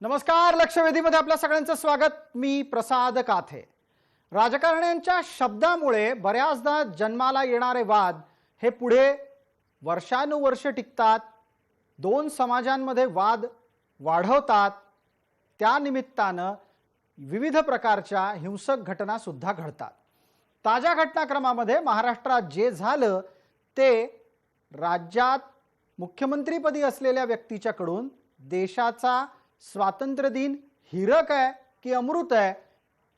नमस्कार. लक्षवेधीमध्ये आपल्या सगळ्यांचं स्वागत. मी प्रसाद काथे. राजकारण्यांच्या शब्दामुळे बऱ्याचदा जन्माला येणारे वाद हे पुढे वर्षानुवर्ष टिकतात. दोन समाजांमध्ये वाद वाढवतात. त्या निमित्तानं विविध प्रकारच्या हिंसक घटना सुद्धा घडतात. ताज्या घटनाक्रमामध्ये महाराष्ट्रात जे झालं ते राज्यात मुख्यमंत्रीपदी असलेल्या व्यक्तीच्याकडून देशाचा स्वातंत्र्य दिन हिरक आहे की अमृत आहे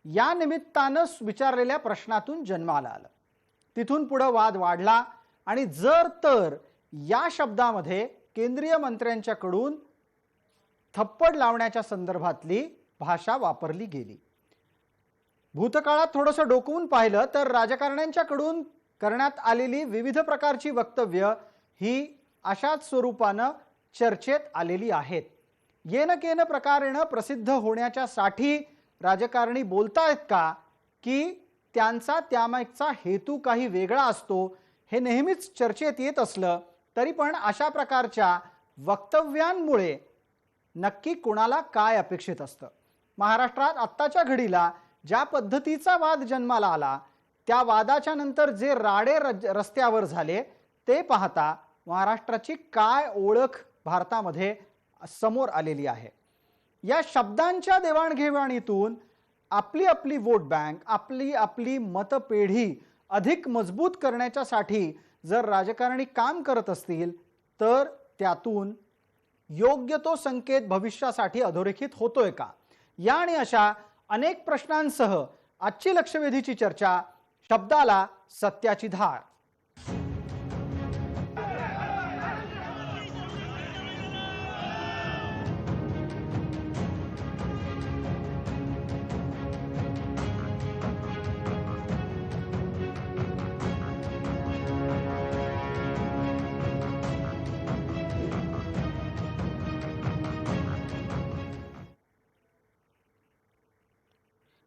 या निमित्तानं विचारलेल्या प्रश्नातून जन्माला आलं. तिथून पुढे वाद वाढला आणि जर तर या शब्दामध्ये केंद्रीय मंत्र्यांच्याकडून थप्पड लावण्याच्या संदर्भातली भाषा वापरली गेली. भूतकाळात थोडंसं डोकवून पाहिलं तर राजकारण्यांच्याकडून करण्यात आलेली विविध प्रकारची वक्तव्य ही अशाच स्वरूपानं चर्चेत आलेली आहेत. येन केन प्रकारेण प्रसिद्ध होण्याच्या साठी राजकारणी बोलतायत का की त्यांचा त्यामागचा हेतू काही वेगळा असतो हे नेहमीच चर्चेत येत असलं तरी पण अशा प्रकारच्या वक्तव्यांमुळे नक्की कोणाला काय अपेक्षित असतं. महाराष्ट्रात आत्ताच्या घडीला ज्या पद्धतीचा वाद जन्माला आला त्या वादाच्या नंतर जे राडे रस्त्यावर झाले ते पाहता महाराष्ट्राची काय ओळख भारतामध्ये समोर आलेली आहे. या शब्दांच्या देवाणघेवाणीतून आपली आपली वोट बँक आपली आपली मतपेढी अधिक मजबूत करण्यासाठी जर राजकारणी काम करत असतील तर त्यातून योग्य तो संकेत भविष्यासाठी अधोरेखित होतोय का या आणि अशा अनेक प्रश्नांसह आजची लक्षवेधीची चर्चा शब्दाला सत्याची धार.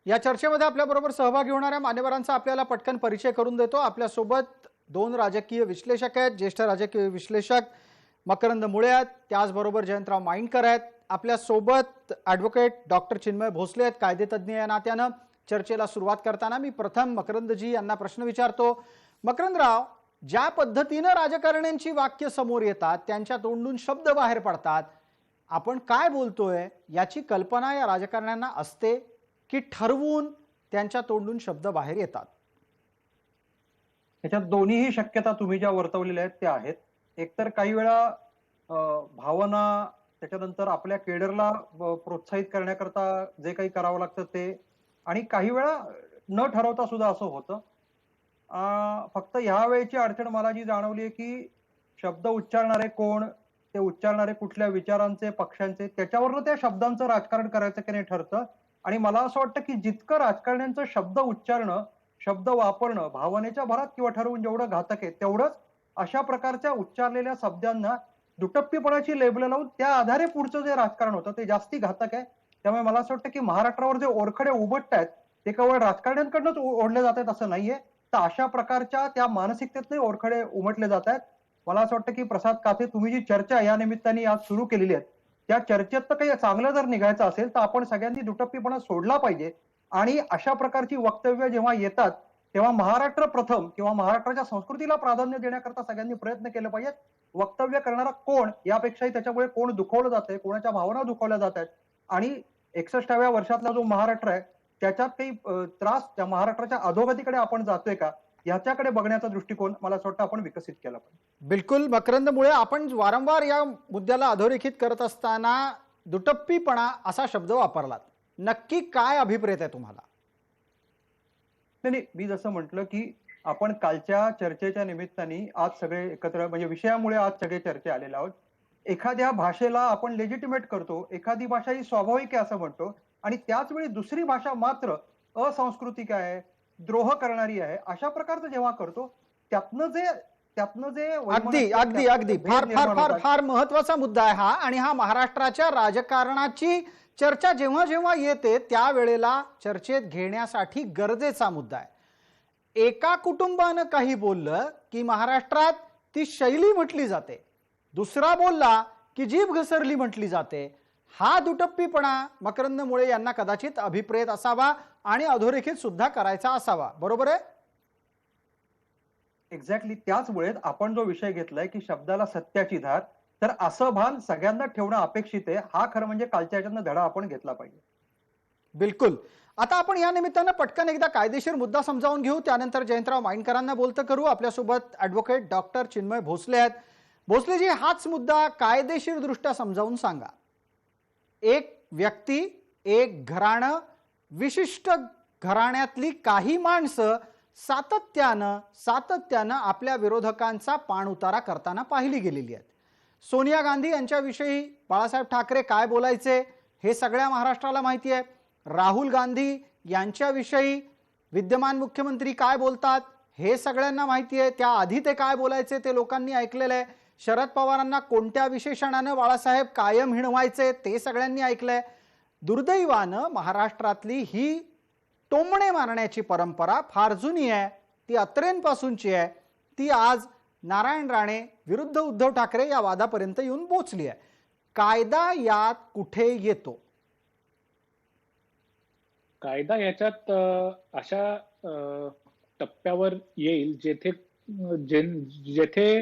या चर्चेमध्ये आपल्याबरोबर सहभागी होणाऱ्या मान्यवरांचा आपल्याला पटकन परिचय करून देतो. आपल्यासोबत दोन राजकीय विश्लेषक आहेत. ज्येष्ठ राजकीय विश्लेषक मकरंद मुळे आहेत, त्याचबरोबर जयंतराव माइंडकर आहेत. आपल्यासोबत ॲडव्होकेट डॉक्टर चिन्मय भोसले आहेत, कायदेतज्ञ या नात्यानं. चर्चेला सुरुवात करताना मी प्रथम मकरंदजी यांना प्रश्न विचारतो. मकरंदराव, ज्या पद्धतीनं राजकारण्यांची वाक्य समोर येतात त्यांच्या तोंडून शब्द बाहेर पडतात, आपण काय बोलतोय याची कल्पना या राजकारण्यांना असते की ठरवून त्यांच्या तोंडून शब्द बाहेर येतात? याच्यात दोन्हीही शक्यता तुम्ही ज्या वर्तवलेल्या आहेत त्या आहेत. एकतर काही वेळा भावना, त्याच्यानंतर आपल्या केडरला प्रोत्साहित करण्याकरता जे काही करावं लागतं ते, आणि काही वेळा न ठरवता सुद्धा असं होतं. फक्त ह्या वेळेची अडचण मला जी जाणवली आहे की शब्द उच्चारणारे कोण, ते उच्चारणारे कुठल्या विचारांचे, पक्षांचे, त्याच्यावरनं त्या शब्दांचं राजकारण करायचं की नाही ठरतं. आणि मला असं वाटतं की जितकं राजकारण्यांचं शब्द उच्चारणं, शब्द वापरणं भावनेच्या भरात किंवा ठरवून जेवढं घातक आहे तेवढंच अशा प्रकारच्या उच्चारलेल्या शब्दांना दुटप्पीपणाची लेबल लावून त्या आधारे पुढचं जे राजकारण होतं ते जास्ती घातक आहे. त्यामुळे मला असं वाटतं की महाराष्ट्रावर जे ओरखडे उमटतायत ते केवळ राजकारण्यांकडूनच ओढले जात आहेत असं नाहीये, तर अशा प्रकारच्या त्या मानसिकतेतले ओरखडे उमटले जात आहेत. मला असं वाटतं की प्रसाद काथे, तुम्ही जी चर्चा या निमित्ताने आज सुरू केलेली आहे त्या चर्चेत तर काही चांगलं जर निघायचं असेल तर आपण सगळ्यांनी दुटप्पीपणा सोडला पाहिजे. आणि अशा प्रकारची वक्तव्य जेव्हा येतात तेव्हा महाराष्ट्र प्रथम किंवा महाराष्ट्राच्या संस्कृतीला प्राधान्य देण्याकरता सगळ्यांनी प्रयत्न केले पाहिजेत. वक्तव्य करणारा कोण यापेक्षाही त्याच्यामुळे कोण दुखवलं जातंय, कोणाच्या भावना दुखावल्या जात आहेत, आणि 61व्या वर्षातला जो महाराष्ट्र आहे त्याच्यात काही त्रास त्या महाराष्ट्राच्या अधोगतीकडे आपण जातोय का याच्याकडे बघण्याचा दृष्टिकोन मला असं वाटतं आपण विकसित केला पाहिजे. बिलकुल मकरंद मुळे, आपण वारंवार या मुद्द्याला अधोरेखित करत असताना दुटप्पीपणा असा शब्द वापरलात, नक्की काय अभिप्रेत आहे तुम्हाला? नाही, मी जसं म्हटलं की आपण कालच्या चर्चेच्या निमित्ताने आज सगळे एकत्र, म्हणजे विषयामुळे आज सगळे चर्चे आलेले आहोत. एखाद्या भाषेला आपण लेजिटिमेट करतो, एखादी भाषा ही स्वाभाविक आहे असं म्हणतो, आणि त्याच वेळी दुसरी भाषा मात्र असंस्कृतिक आहे, द्रोह करणारी आहे, अशा प्रकारचं जेव्हा करतो त्यातनं जे अगदी अगदी अगदी फार फार फार फार महत्वाचा मुद्दा आहे हा. आणि हा महाराष्ट्राच्या राजकारणाची चर्चा जेव्हा जेव्हा येते त्यावेळेला चर्चेत घेण्यासाठी गरजेचा मुद्दा आहे. एका कुटुंबानं काही बोललं की महाराष्ट्रात ती शैली म्हटली जाते, दुसरा बोलला की जीभ घसरली म्हटली जाते, हा दुटप्पीपणा मकरंद मुळे यांना कदाचित अभिप्रेत असावा आणि अधोरेखित सुद्धा करायचा असावा. बरोबर आहे? एक्झॅक्टली त्याचमुळे आपण जो विषय घेतलाय की शब्दाला सत्याची धार, तर असं भान सगळ्यांना ठेवणं अपेक्षित आहे. हा खरं म्हणजे कालच्या ह्याच्यातनं धडा आपण घेतला पाहिजे. बिलकुल. आता आपण या निमित्तानं पटकन एकदा कायदेशीर मुद्दा समजावून घेऊ, त्यानंतर जयंतराव माइंडकरांना बोलतं करू. आपल्यासोबत ॲडव्होकेट डॉक्टर चिन्मय भोसले आहेत. भोसलेजी, हाच मुद्दा कायदेशीर दृष्ट्या समजावून सांगा. एक व्यक्ती, एक घराणं, विशिष्ट घराण्यातली काही माणसं सातत्यानं आपल्या विरोधकांचा पाणउतारा करताना पाहिली गेलेली आहेत. सोनिया गांधी यांच्याविषयी बाळासाहेब ठाकरे काय बोलायचे हे सगळ्या महाराष्ट्राला माहिती आहे. राहुल गांधी यांच्याविषयी विद्यमान मुख्यमंत्री काय बोलतात हे सगळ्यांना माहिती आहे. त्याआधी ते काय बोलायचे ते लोकांनी ऐकलेलं आहे. शरद पवारांना कोणत्या विशेषणानं बाळासाहेब कायम हिणवायचे ते सगळ्यांनी ऐकलंय. दुर्दैवानं महाराष्ट्रातली ही टोमणे मारण्याची परंपरा फार जुनी आहे, ती अत्रेंपासूनची आहे. ती आज नारायण राणे विरुद्ध उद्धव ठाकरे या वादापर्यंत येऊन पोचली आहे. कायदा यात कुठे येतो? कायदा याच्यात अशा टप्प्यावर येईल जेथे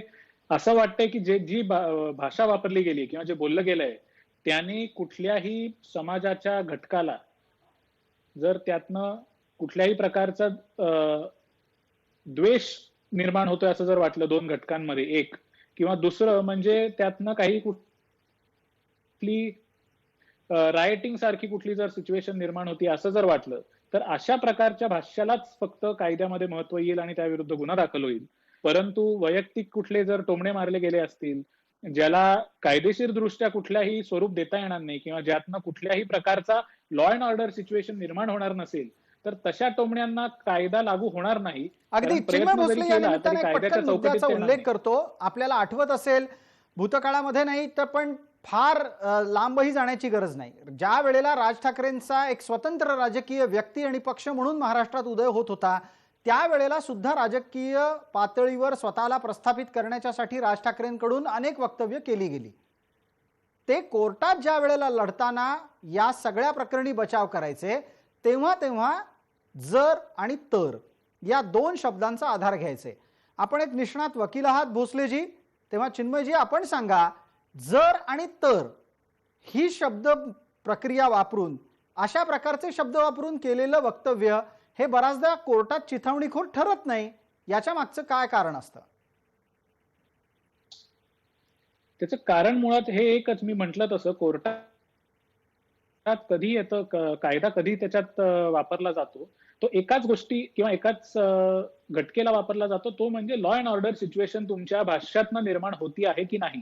असं वाटतंय की जी भाषा वापरली गेली किंवा जे बोललं गेलंय त्याने कुठल्याही समाजाच्या घटकाला जर त्यातनं कुठल्याही प्रकारचा द्वेष निर्माण होतोय असं जर वाटलं दोन घटकांमध्ये, एक किंवा दुसरं म्हणजे त्यातनं काही कुठली रायटिंग सारखी कुठली जर सिच्युएशन निर्माण होती असं जर वाटलं तर अशा प्रकारच्या भाष्यालाच फक्त कायद्यामध्ये महत्व येईल आणि त्याविरुद्ध गुन्हा दाखल होईल. परंतु वैयक्तिक कुठले जर टोमणे मारले गेले असतील ज्याला कायदेशीर दृष्ट्या कुठल्याही स्वरूप देता येणार नाही किंवा ज्यातनं कुठल्याही प्रकारचा लॉ अँड ऑर्डर सिच्युएशन निर्माण होणार नसेल तर तशा टोमण्यांना कायदा लागू होणार नाही. अगदी चिन्मय भोसले या निमित्ताने पटकन मुद्द्याचा उल्लेख करतो. आपल्याला आठवत असेल भूतकाळामध्ये नाही तर पण फार लांबही जाण्याची गरज नाही, ज्या वेळेला राज ठाकरेंचा एक स्वतंत्र राजकीय व्यक्ती आणि पक्ष म्हणून महाराष्ट्रात उदय होत होता त्यावेळेला सुद्धा राजकीय पातळीवर स्वतःला प्रस्थापित करण्यासाठी राज ठाकरेंकडून अनेक वक्तव्य केली गेली. ते कोर्टात ज्या वेळेला लढताना या सगळ्या प्रकरणी बचाव करायचे तेव्हा जर आणि तर या दोन शब्दांचा आधार घ्यायचे. आपण एक निष्णात वकील आहात भोसलेजी, तेव्हा चिन्मयजी आपण सांगा, जर आणि तर ही शब्द प्रक्रिया वापरून अशा प्रकारचे शब्द वापरून केलेलं वक्तव्य हे बराचदा कोर्टात चिथावणीखोर ठरत नाही, याच्या मागचं काय कारण असतं? त्याचं कारण मुळात हे एकच, मी म्हटलं तसं कोर्टात कधी येतं कायदा कधी त्याच्यात वापरला जातो तो एकाच गोष्टी किंवा एकाच घटकेला वापरला जातो, तो म्हणजे लॉ अँड ऑर्डर सिच्युएशन तुमच्या भाष्यातनं निर्माण होती आहे की नाही.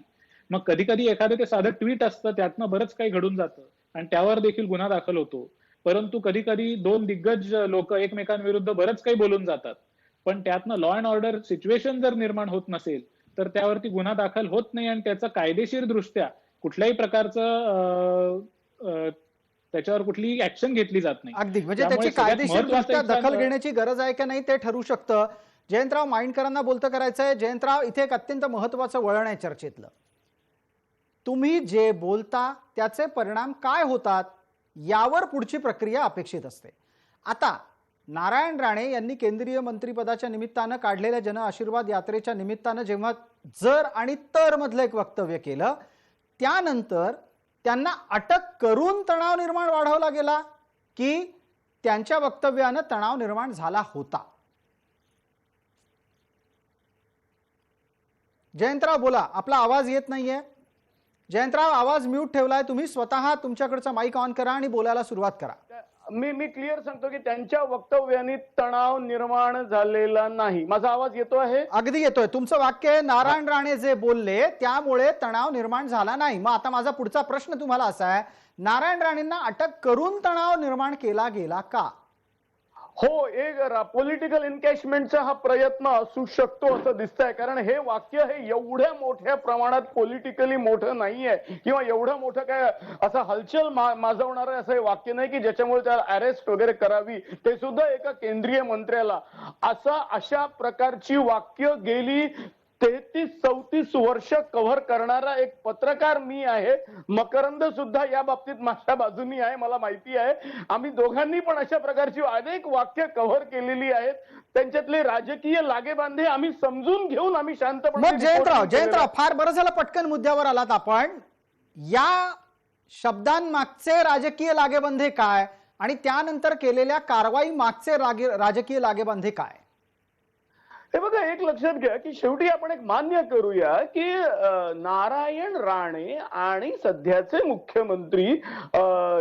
मग कधी कधी एखादं ते साधं ट्विट असतं त्यातनं बरंच काही घडून जातं आणि त्यावर देखील गुन्हा दाखल होतो. परंतु कधी कधी दोन दिग्गज लोक एकमेकांविरुद्ध बरंच काही बोलून जातात पण त्यातनं लॉ अँड ऑर्डर सिच्युएशन जर निर्माण होत नसेल तर त्यावरती गुन्हा दाखल होत नाही आणि त्याचं कायदेशीर दृष्ट्या कुठल्याही प्रकारचं त्याच्यावर कुठलीही ऍक्शन घेतली जात नाही. अगदी, म्हणजे त्याची कायदेशीर दृष्ट्या दखल घेण्याची गरज आहे का नाही ते ठरू शकतं. जयंतराव माइंडकरांना बोलतं करायचंय. जयंतराव, इथे एक अत्यंत महत्वाचं वळण आहे चर्चेतलं. तुम्ही जे बोलता त्याचे परिणाम काय होतात यावर पुढची प्रक्रिया अपेक्षित असते. आता नारायण राणे यांनी केंद्रीय मंत्रिपदाच्या निमित्तानं काढलेल्या जन आशीर्वाद यात्रेच्या निमित्तानं जेव्हा जर आणि तर मधलं एक वक्तव्य केलं त्यानंतर त्यांना अटक करून तणाव निर्माण वाढवला गेला की त्यांच्या वक्तव्यानं तणाव निर्माण झाला होता? जयंतराव बोला, आपला आवाज येत नाहीये. जयंतराव, आवाज म्यूट ठेवलाय तुम्ही. स्वतः तुमच्याकडचा माईक ऑन करा आणि बोलायला सुरुवात करा. मी क्लिअर सांगतो की त्यांच्या वक्तव्याने तणाव निर्माण झालेला नाही. माझा आवाज येतो आहे? अगदी येतोय. तुमचं वाक्य आहे नारायण राणे जे बोलले त्यामुळे तणाव निर्माण झाला नाही. मग आता माझा पुढचा प्रश्न तुम्हाला असा आहे, नारायण राणेंना अटक करून तणाव निर्माण केला गेला का? हो, एक पॉलिटिकल एनकॅशमेंटचा हा प्रयत्न असू शकतो असं दिसतंय. कारण हे वाक्य हे एवढ्या मोठ्या प्रमाणात पॉलिटिकली मोठं नाहीये किंवा एवढं मोठं काय असं हलचल माजवणारं असं हे वाक्य नाही की ज्याच्यामुळे त्याला अरेस्ट वगैरे करावी. ते सुद्धा एका केंद्रीय मंत्र्याला अशा प्रकारची वाक्य गेली 33-34 वर्ष कव्हर करणारा एक पत्रकार मी आहे. मकरंद सुद्धा या बाबतीत माझ्या बाजूनी आहे, मला माहिती आहे. आम्ही दोघांनी पण अशा प्रकारची अनेक वाक्य कव्हर केलेली आहेत. त्यांच्यातले राजकीय लागेबांधे आम्ही समजून घेऊन आम्ही शांतपणे मग जयंतराव फार बरं झालं पटकन मुद्द्यावर आलात आपण. या शब्दांमागचे राजकीय लागेबंधे काय आणि त्यानंतर केलेल्या कारवाई मागचे राजकीय लागेबंधे काय? हे बघा, एक लक्षात घ्या की शेवटी आपण एक मान्य करूया की नारायण राणे आणि सध्याचे मुख्यमंत्री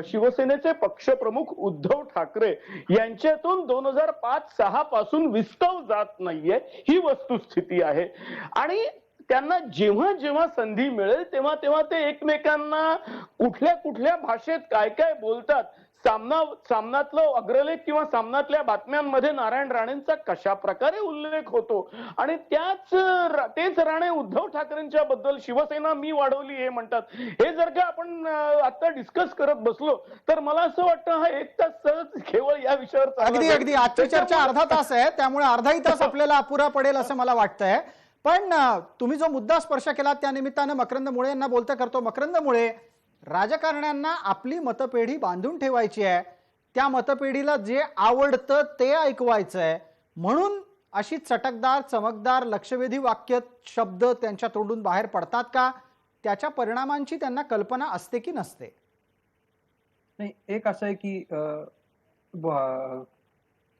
शिवसेनेचे पक्षप्रमुख उद्धव ठाकरे यांच्यातून 2005-06 पासून विस्तव जात नाहीये, ही वस्तुस्थिती आहे. आणि त्यांना जेव्हा जेव्हा संधी मिळेल तेव्हा तेव्हा ते एकमेकांना कुठल्या कुठल्या भाषेत काय काय बोलतात. सामनातलं अग्रलेख किंवा सामनातल्या बातम्यांमध्ये नारायण राणेंचा कशा प्रकारे उल्लेख होतो आणि तेच राणे उद्धव ठाकरेंच्या बद्दल शिवसेना मी वाढवली हे म्हणतात. हे जर का आपण आता डिस्कस करत बसलो तर मला असं वाटतं हा एक तास सहज केवळ या विषयावर चालला अगदी जाईल. अगदी आजची चर्चा अर्धा तास आहे, त्यामुळे अर्धाही तास आपल्याला अपुरा पडेल असं मला वाटतंय. पण तुम्ही जो मुद्दा स्पर्श केला त्या निमित्तानं मकरंद मुळे यांना बोलता करतो. मकरंद मुळे, राजकारण्यांना आपली मतपेढी बांधून ठेवायची आहे, त्या मतपेढीला जे आवडतं ते ऐकवायचं आहे, म्हणून अशी चटकदार चमकदार लक्षवेधी वाक्य शब्द त्यांच्या तोंडून बाहेर पडतात का? त्याच्या परिणामांची त्यांना कल्पना असते की नसते? नाही, एक असं आहे की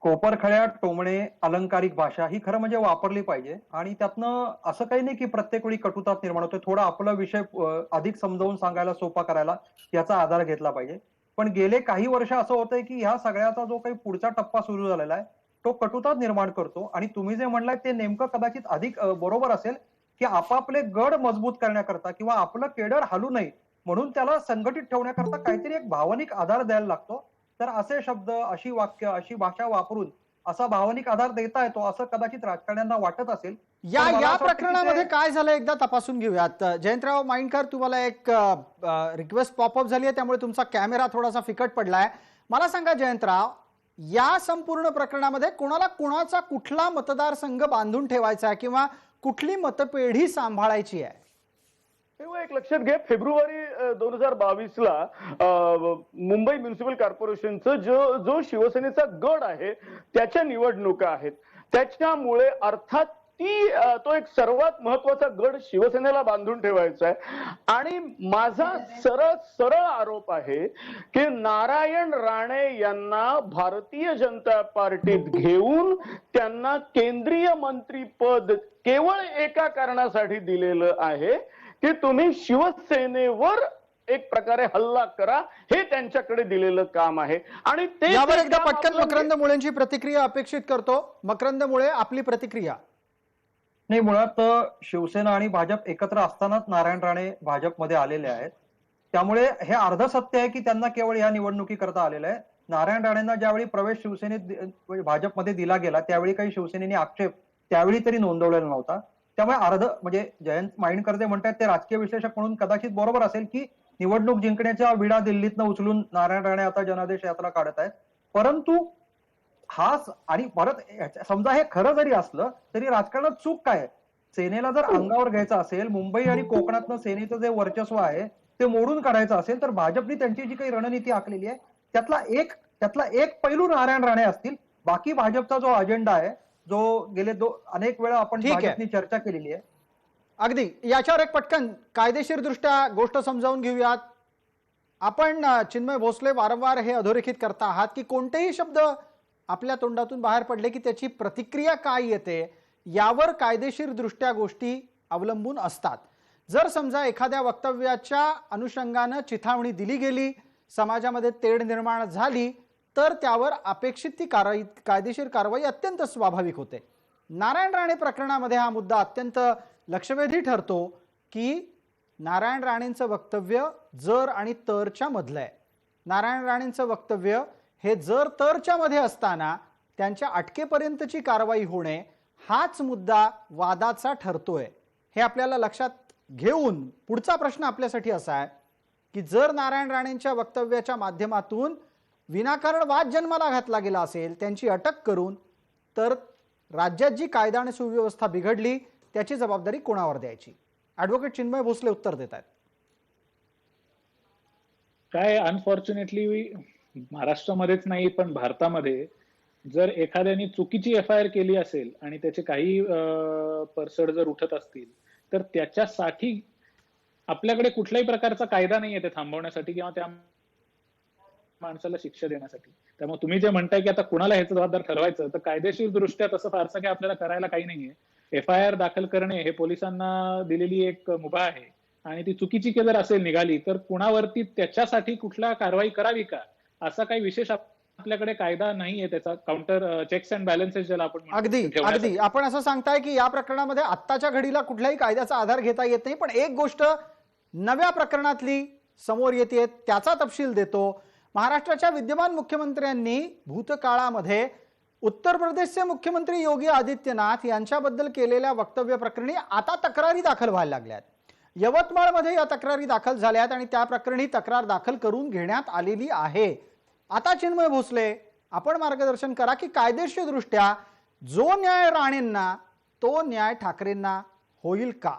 कोपरखळ्या टोमणे अलंकारिक भाषा ही खरं म्हणजे वापरली पाहिजे आणि त्यातनं असं काही नाही की प्रत्येक वेळी कटुतात निर्माण होते. थोडा आपला विषय अधिक समजावून सांगायला, सोपा करायला याचा आधार घेतला पाहिजे. पण गेले काही वर्ष असं होतंय की ह्या सगळ्याचा जो काही पुढचा टप्पा सुरू झालेला आहे तो कटुता निर्माण करतो. आणि तुम्ही जे म्हणलाय ते नेमकं कदाचित अधिक बरोबर असेल की आपापले गड मजबूत करण्याकरता किंवा आपलं केडर हलू नये म्हणून त्याला संघटित ठेवण्याकरता काहीतरी एक भावनिक आधार द्यायला लागतो. तर असे शब्द, अशी वाक्य, अशी भाषा वापरून असा भावनिक आधार देता येतो असं कदाचित राजकारण्यांना वाटत असेल. या प्रकरणामध्ये काय झालं एकदा तपासून घेऊयात. जयंतराव माइंडकर, तुम्हाला एक रिक्वेस्ट पॉपअप झाली आहे, त्यामुळे तुमचा कॅमेरा थोडासा फिकट पडलाय. मला सांगा जयंतराव, या संपूर्ण प्रकरणामध्ये कोणाला कुणाचा कुठला मतदारसंघ बांधून ठेवायचा आहे किंवा कुठली मतपेढी सांभाळायची आहे? एक लक्षात घ्या, फेब्रुवारी 2022ला मुंबई म्युनिसिपल कॉर्पोरेशनचं जो शिवसेनेचा गड आहे त्याच्या निवडणुका आहेत. त्याच्यामुळे अर्थात तो एक सर्वात महत्वाचा गड शिवसेनेला बांधून ठेवायचा आहे. आणि माझा सरळ आरोप आहे की नारायण राणे यांना भारतीय जनता पार्टीत घेऊन त्यांना केंद्रीय मंत्रीपद केवळ एका कारणासाठी दिलेलं आहे की तुम्ही शिवसेनेवर एक प्रकारे हल्ला करा, हे त्यांच्याकडे दिलेलं काम आहे. आणि ते यावर एकदा पटकन मकरंद मुळेंची प्रतिक्रिया अपेक्षित करतो. मकरंद मुळे, आपली प्रतिक्रिया. नाही, मुळात शिवसेना आणि भाजप एकत्र असतानाच नारायण राणे भाजपमध्ये आलेले आहेत. त्यामुळे हे अर्ध सत्य आहे की त्यांना केवळ या निवडणुकी करता आलेलं आहे. नारायण राणेंना ज्यावेळी प्रवेश शिवसेनेत भाजपमध्ये दिला गेला त्यावेळी काही शिवसेनेने आक्षेप त्यावेळी तरी नोंदवलेला नव्हता. त्यामुळे म्हणजे जयंत माइंडकर जे म्हणतात ते राजकीय विश्लेषक म्हणून कदाचित बरोबर असेल की निवडणूक जिंकण्याच्या विडा दिल्लीतनं उचलून नारायण राणे आता जनादेश यात्रा काढत आहेत. परंतु आणि परत समजा हे खरं जरी असलं तरी राजकारणात चूक काय आहे? सेनेला जर अंगावर घ्यायचं असेल, मुंबई आणि कोकणातलं सेनेचं जे वर्चस्व आहे ते मोडून काढायचं असेल तर भाजपने त्यांची जी काही रणनीती आखलेली आहे त्यातला एक पैलू नारायण राणे असतील. बाकी भाजपचा जो अजेंडा आहे, जो गेले अनेक वेळा आपण भाजपनी चर्चा केलेली आहे. अगदी याच्यावर एक पटकन कायदेशीर दृष्ट्या गोष्ट समजावून घेऊयात. आपण चिन्मय भोसले वारंवार हे अधोरेखित करता आहात की कोणतेही शब्द आपल्या तोंडातून बाहेर पडले की त्याची प्रतिक्रिया काय येते यावर कायदेशीर दृष्ट्या गोष्टी अवलंबून असतात. जर समजा एखाद्या वक्तव्याच्या अनुषंगानं चिथावणी दिली गेली, समाजामध्ये तेढ निर्माण झाली, तर त्यावर अपेक्षित ती कायदेशीर कारवाई अत्यंत स्वाभाविक होते. नारायण राणे प्रकरणामध्ये हा मुद्दा अत्यंत लक्षवेधी ठरतो की नारायण राणेंचं वक्तव्य जर आणि तरच्या मधलं आहे. नारायण राणेंचं वक्तव्य हे जर तरच्या मध्ये असताना त्यांच्या अटकेपर्यंतची कारवाई होणे हाच मुद्दा वादाचा ठरतोय. हे आपल्याला लक्षात घेऊन पुढचा प्रश्न आपल्यासाठी असा आहे की जर नारायण राणेंच्या वक्तव्याच्या माध्यमातून विनाकारण वाद जन्माला घातला गेला असेल, त्यांची अटक करून, तर राज्यात जी कायदा आणि सुव्यवस्था बिघडली त्याची जबाबदारी कोणावर द्यायची? ॲडव्होकेट चिन्मय भोसले उत्तर देत आहेत. काय अनफॉर्च्युनेटली महाराष्ट्रामध्येच नाही पण भारतामध्ये जर एखाद्याने चुकीची FIR केली असेल आणि त्याचे काही पडसाद जर उठत असतील तर त्याच्यासाठी आपल्याकडे कुठल्याही प्रकारचा कायदा नाहीये ते थांबवण्यासाठी किंवा त्या माणसाला शिक्षा देण्यासाठी. त्यामुळे तुम्ही जे म्हणताय की आता कुणाला ह्याचं जबाबदार ठरवायचं, तर कायदेशीर दृष्ट्या तसं फारसं काही आपल्याला करायला काही नाहीये. FIR दाखल करणे हे पोलिसांना दिलेली एक मुभा आहे आणि ती चुकीची जर असेल निघाली तर कुणावरती त्याच्यासाठी कुठला कारवाई करावी का असा काही विशेष आपल्याकडे कायदा नाहीये. त्याचा काउंटर चेक्स अँड बॅलन्सेस ज्याला आपण म्हणतो अगदी ठेवण्यासाठी. अगदी आपण असं सांगताय की या प्रकरणामध्ये आत्ताच्या घडीला कुठल्याही कायद्याचा आधार घेता येत नाही, पण एक गोष्ट नव्या प्रकरणातली समोर येते त्याचा तपशील देतो. महाराष्ट्राच्या विद्यमान मुख्यमंत्र्यांनी भूतकाळामध्ये उत्तर प्रदेशचे मुख्यमंत्री योगी आदित्यनाथ यांच्याबद्दल केलेल्या वक्तव्याप्रकरणी आता तक्रारी दाखल व्हायला लागल्यात. यवतमाळमध्ये या तक्रारी दाखल झाल्यात आणि त्या प्रकरणी तक्रार दाखल करून घेण्यात आलेली आहे. आता चिन्मय भोसले आपण मार्गदर्शन करा की कायदेशीर दृष्ट्या जो न्याय राणेंना तो न्याय ठाकरेंना होईल का?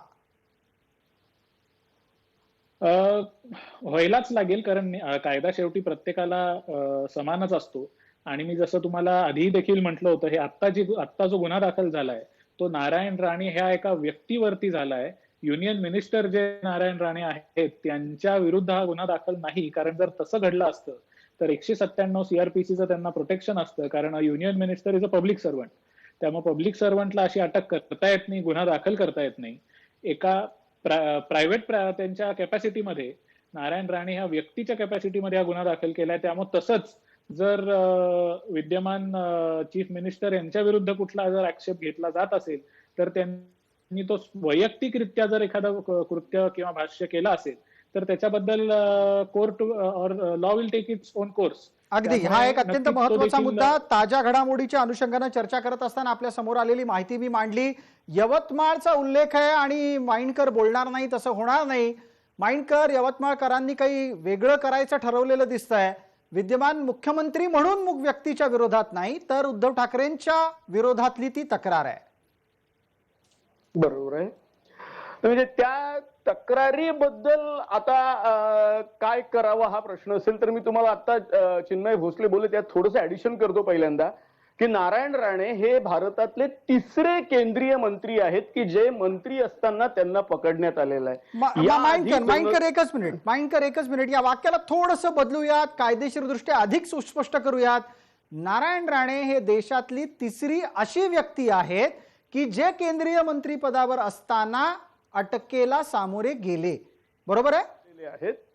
व्हायलाच लागेल कारण कायदा शेवटी प्रत्येकाला समानच असतो. आणि मी जसं तुम्हाला आधी देखील म्हटलं होतं, हे आत्ता जो गुन्हा दाखल झालाय तो नारायण राणे ह्या एका व्यक्तीवरती झालाय. युनियन मिनिस्टर जे नारायण राणे आहेत त्यांच्या विरुद्ध हा गुन्हा दाखल नाही. कारण जर तसं घडलं असतं तर 197 CRPCचं त्यांना प्रोटेक्शन असतं, कारण union minister is a public servant. त्यामुळे पब्लिक सर्वंटला अशी अटक करता येत नाही, गुन्हा दाखल करता येत नाही. एका प्रायव्हेट त्यांच्या कॅपॅसिटीमध्ये नारायण राणे ह्या व्यक्तीच्या कॅपॅसिटीमध्ये हा गुन्हा दाखल केलाय. त्यामुळे तसंच जर विद्यमान चीफ मिनिस्टर यांच्या विरुद्ध कुठला जर आक्षेप घेतला जात असेल तर त्यांनी तो वैयक्तिकरित्या जर एखादं कृत्य किंवा भाष्य केलं असेल तर त्याच्याबद्दल कोर्ट और law will take its own course. अगदी हा एक अत्यंत महत्वाचा मुद्दा ताज्या घडामोडीच्या अनुषंगाने चर्चा करत असताना आपल्या समोर आलेली माहिती मी मांडली. यवतमाळचा उल्लेख आहे आणि माइंडकर बोलणार नाही तसं होणार नाही. माइंडकर यवतमाळकरांनी काही वेगळं करायचं ठरवलेलं दिसतंय. विद्यमान मुख्यमंत्री म्हणून व्यक्तीच्या विरोधात नाही तर उद्धव ठाकरेंच्या विरोधातली ती तक्रार आहे. बरोबर आहे. म्हणजे त्या तक्रारीबद्दल आता काय करावं हा प्रश्न असेल तर मी तुम्हाला आता चिन्मय भोसले बोलले त्यात थोडंसं ऍडिशन करतो. पहिल्यांदा की नारायण राणे हे भारतातले तिसरे केंद्रीय मंत्री आहेत की जे मंत्री असताना त्यांना पकडण्यात आलेलं आहे. माइंडकर एकच मिनिट या वाक्याला थोडंसं बदलूयात, कायदेशीर दृष्ट्या अधिक सुस्पष्ट करूयात. नारायण राणे हे देशातली तिसरी अशी व्यक्ती आहेत की जे केंद्रीय मंत्री पदावर असताना अटकेला सामोरे गेले. बरोबर आहे?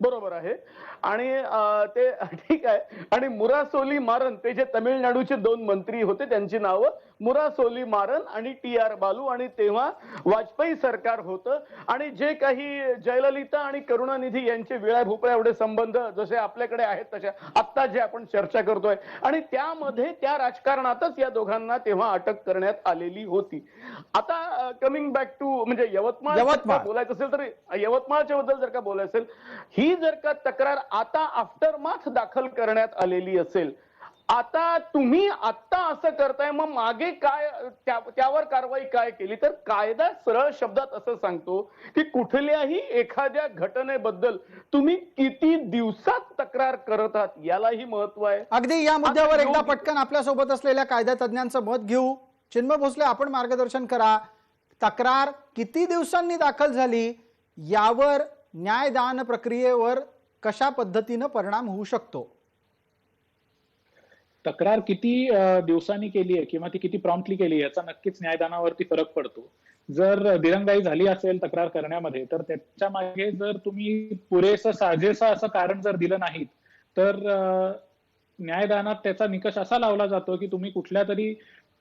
बरोबर आहे. आणि ते ठीक आहे. आणि मुरासोली मारन ते जे तमिळनाडूचे 2 मंत्री होते त्यांची नावं मुरासोली मारन आणि TR बालू आणि तेव्हा वाजपेयी सरकार होतं. आणि जे काही जयललिता आणि करुणानिधी यांचे विळा भोपळ्या एवढे संबंध जसे आपल्याकडे आहेत तशा आत्ता जे आपण चर्चा करतोय आणि त्यामध्ये त्या राजकारणातच या दोघांना तेव्हा अटक करण्यात आलेली होती. आता कमिंग बॅक टू म्हणजे यवतमाळ बोलायचं असेल तर यवतमाळच्या बद्दल जर का बोलायचं असेल, ही जर का तक्रार आता आफ्टरमाथ दाखल करण्यात आलेली असेल, आता तुम्ही आता असं करताय मग मागे काय त्यावर कारवाई काय केली? तर कायदा सरळ शब्दात असं सांगतो की कुठल्याही एखाद्या घटनेबद्दल तुम्ही किती दिवसात तक्रार करत आहात यालाही महत्व आहे. अगदी या मुद्द्यावर एकदा पटकन आपल्या सोबत असलेल्या कायदा तज्ञांचं मत घेऊ. चिन्मय भोसले आपण मार्गदर्शन करा. तक्रार किती दिवसांनी दाखल झाली यावर न्यायदान प्रक्रियेवर कशा पद्धतीनं परिणाम होऊ शकतो? तक्रार किती दिवसांनी केली आहे किंवा ती किती प्रॉम्प्टली केली याचा नक्कीच न्यायदानावरती फरक पडतो. जर दिरंगाई झाली असेल तक्रार करण्यामध्ये तर त्याच्या मागे जर तुम्ही पुरेसं साजेसं असं कारण जर दिलं नाहीत तर न्यायदानात त्याचा निकष असा लावला जातो की तुम्ही कुठल्या तरी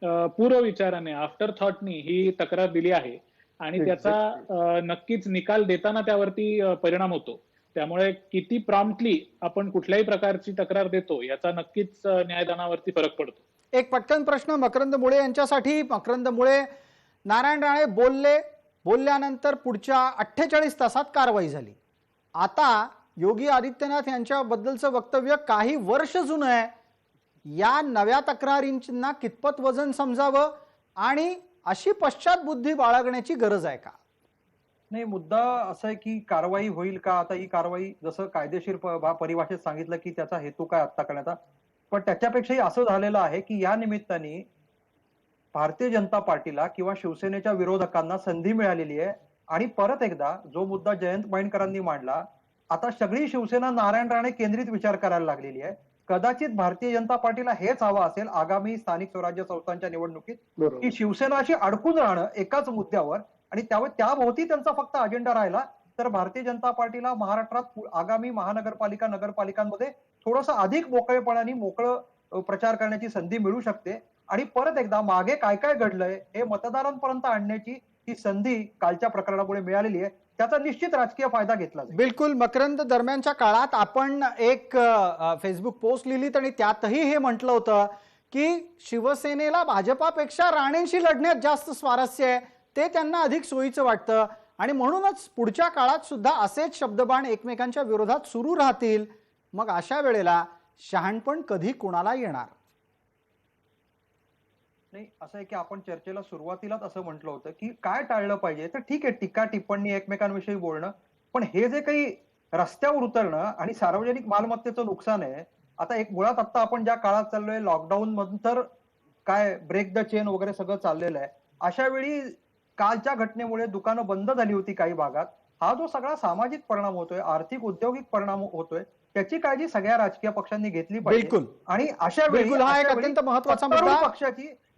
पूर्व विचाराने आफ्टर थॉटनी ही तक्रार दिली आहे आणि त्याचा नक्कीच निकाल देताना त्यावरती परिणाम होतो. त्यामुळे किती प्रॉम्प्टली आपण कुठल्याही प्रकारची तक्रार देतो याचा नक्कीच न्यायदानावरती फरक पडतो. एक पटकन प्रश्न मकरंद मुळे यांच्यासाठी. मकरंद मुळे, नारायण राणे बोलल्यानंतर पुढच्या 48 तासात कारवाई झाली. आता योगी आदित्यनाथ यांच्याबद्दलचं वक्तव्य काही वर्ष जुनं आहे. या नव्या तक्रारींना कितपत वजन समजावं आणि अशी पश्चातबुद्धी बाळगण्याची गरज आहे का? नाही, मुद्दा असा आहे की कारवाई होईल का? आता ही कारवाई जसं कायदेशीर परिभाषेत सांगितलं की त्याचा हेतू काय आत्ता करण्याचा, पण त्याच्यापेक्षाही असं झालेलं आहे की या निमित्ताने भारतीय जनता पार्टीला किंवा शिवसेनेच्या विरोधकांना संधी मिळालेली आहे आणि परत एकदा जो मुद्दा जयंत माइंडकरांनी मांडला, आता सगळी शिवसेना नारायण राणे केंद्रित विचार करायला लागलेली आहे. कदाचित भारतीय जनता पार्टीला हेच हवं असेल आगामी स्थानिक स्वराज्य संस्थांच्या निवडणुकीत, की शिवसेना अशी अडकून राहणं एकाच मुद्द्यावर आणि त्याभोवती त्यांचा फक्त अजेंडा राहिला तर भारतीय जनता पार्टीला महाराष्ट्रात आगामी महानगरपालिका नगरपालिकांमध्ये थोडंसं अधिक मोकळेपणाने मोकळं प्रचार करण्याची संधी मिळू शकते आणि परत एकदा मागे काय काय घडलंय हे मतदारांपर्यंत आणण्याची ही संधी कालच्या प्रकरणामुळे मिळालेली आहे. त्याचा निश्चित राजकीय फायदा घेतला जाईल. बिलकुल मकरंद, दरम्यानच्या काळात आपण एक फेसबुक पोस्ट लिहिलीत आणि त्यातही हे म्हटलं होतं की शिवसेनेला भाजपापेक्षा राणेंशी लढण्यात जास्त स्वारस्य आहे, ते त्यांना अधिक सोयीचं वाटतं आणि म्हणूनच पुढच्या काळात सुद्धा असेच शब्दबाण एकमेकांच्या विरोधात सुरू राहतील. मग अशा वेळेला शहाणपण कधी कोणाला येणार? नाही, असं आहे की आपण चर्चेला सुरुवातीलाच असं म्हटलं होतं की काय टाळलं पाहिजे. तर ठीक आहे, टीका टिप्पणी एकमेकांविषयी बोलणं, पण हे जे काही रस्त्यावर उतरणं आणि सार्वजनिक मालमत्तेचं नुकसान आहे, आता एक मुळात आता आपण ज्या काळात चाललोय लॉकडाऊन नंतर काय ब्रेक द चेन वगैरे सगळं चाललेलं आहे, अशा वेळी कालच्या घटनेमुळे दुकानं बंद झाली होती काही भागात. हा जो सगळा सामाजिक परिणाम होतोय, आर्थिक औद्योगिक परिणाम होतोय, त्याची काळजी सगळ्या राजकीय पक्षांनी घेतली पाहिजे. बिलकुल. आणि अशा वेळी बिलकुल, हा एक अत्यंत महत्त्वाचा मुद्दा.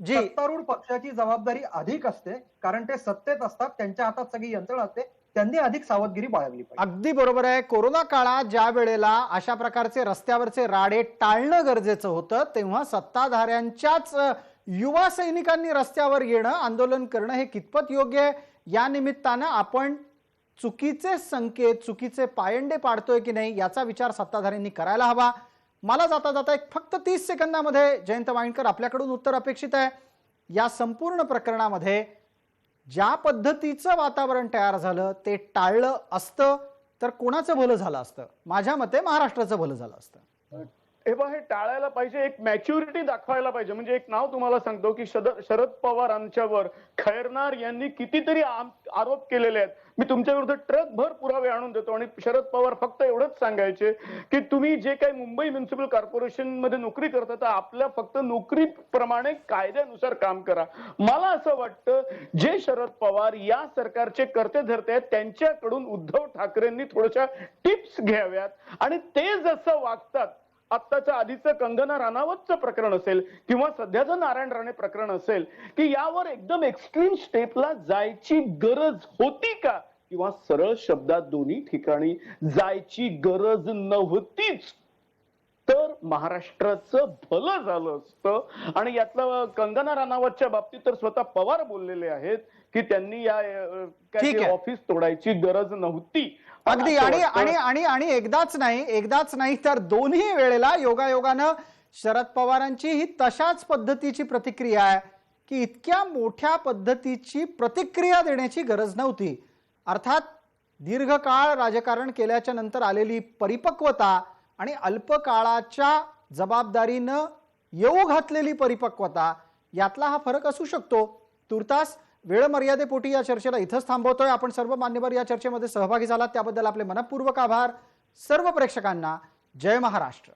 सत्तारूढ पक्षाची जबाबदारी अधिक असते, कारण ते सत्तेत असतात, त्यांच्या हातात सगळी यंत्रणा असते, त्यांनी अधिक सावधगिरी बाळगली पाहिजे. अगदी बरोबर आहे. कोरोना काळात ज्या वेळेला अशा प्रकारचे रस्त्यावरचे राडे टाळणं गरजेचं होतं, तेव्हा सत्ताधाऱ्यांच्याच युवा सैनिकांनी रस्त्यावर येणं, आंदोलन करणं हे कितपत योग्य आहे, या निमित्तानं आपण चुकीचे संकेत, चुकीचे पायंडे पाडतोय की नाही याचा विचार सत्ताधाऱ्यांनी करायला हवा. मला जाता जाता एक फक्त 30 सेकंदामध्ये जयंत वाईणकर आपल्याकडून उत्तर अपेक्षित आहे. या संपूर्ण प्रकरणामध्ये ज्या पद्धतीचं वातावरण तयार झालं ते टाळलं असतं तर कोणाचं भलं झालं असतं? माझ्या मते महाराष्ट्राचं भलं झालं असतं. हे टाळायला पाहिजे, एक मॅच्युरिटी दाखवायला पाहिजे. म्हणजे एक नाव तुम्हाला सांगतो की शरद पवारांच्यावर खैरनार यांनी कितीतरी आरोप केलेले आहेत. मी तुमच्या विरुद्ध ट्रकभर पुरावे आणून देतो आणि शरद पवार फक्त एवढंच सांगायचे की तुम्ही जे काही मुंबई म्युनिसिपल कॉर्पोरेशन मध्ये नोकरी करता तर आपल्या फक्त नोकरीप्रमाणे कायद्यानुसार काम करा. मला असं वाटतं जे शरद पवार या सरकारचे कर्ते धरते आहेत त्यांच्याकडून उद्धव ठाकरेंनी थोड्याशा टिप्स घ्याव्यात आणि ते जसं वागतात, आत्ताच्या आधीचं कंगना राणावतचं प्रकरण असेल किंवा सध्याचं नारायण राणे प्रकरण असेल, की यावर एकदम एक्स्ट्रीम स्टेपला जायची गरज होती का किंवा सरळ शब्दात दोन्ही ठिकाणी जायची गरज नव्हतीच, तर महाराष्ट्राचं भलं झालं असतं. आणि यातलं कंगना राणावतच्या बाबतीत तर स्वतः पवार बोललेले आहेत की त्यांनी या ऑफिस तोडायची गरज नव्हती. अगदी. आणि आणि आणि आणि एकदाच नाही तर दोन्ही वेळेला योगायोगानं शरद पवारांची ही तशाच पद्धतीची प्रतिक्रिया आहे की इतक्या मोठ्या पद्धतीची प्रतिक्रिया देण्याची गरज नव्हती. अर्थात दीर्घकाळ राजकारण केल्याच्या नंतर आलेली परिपक्वता आणि अल्पकाळाच्या जबाबदारीनं येऊ घातलेली परिपक्वता यातला हा फरक असू शकतो. तुर्तास वेळ मर्यादेपोटी या चर्चेला इथंच थांबवतोय. आपण सर्व मान्यवर या चर्चेमध्ये सहभागी झालात त्याबद्दल आपले मनपूर्वक आभार. सर्व प्रेक्षकांना जय महाराष्ट्र.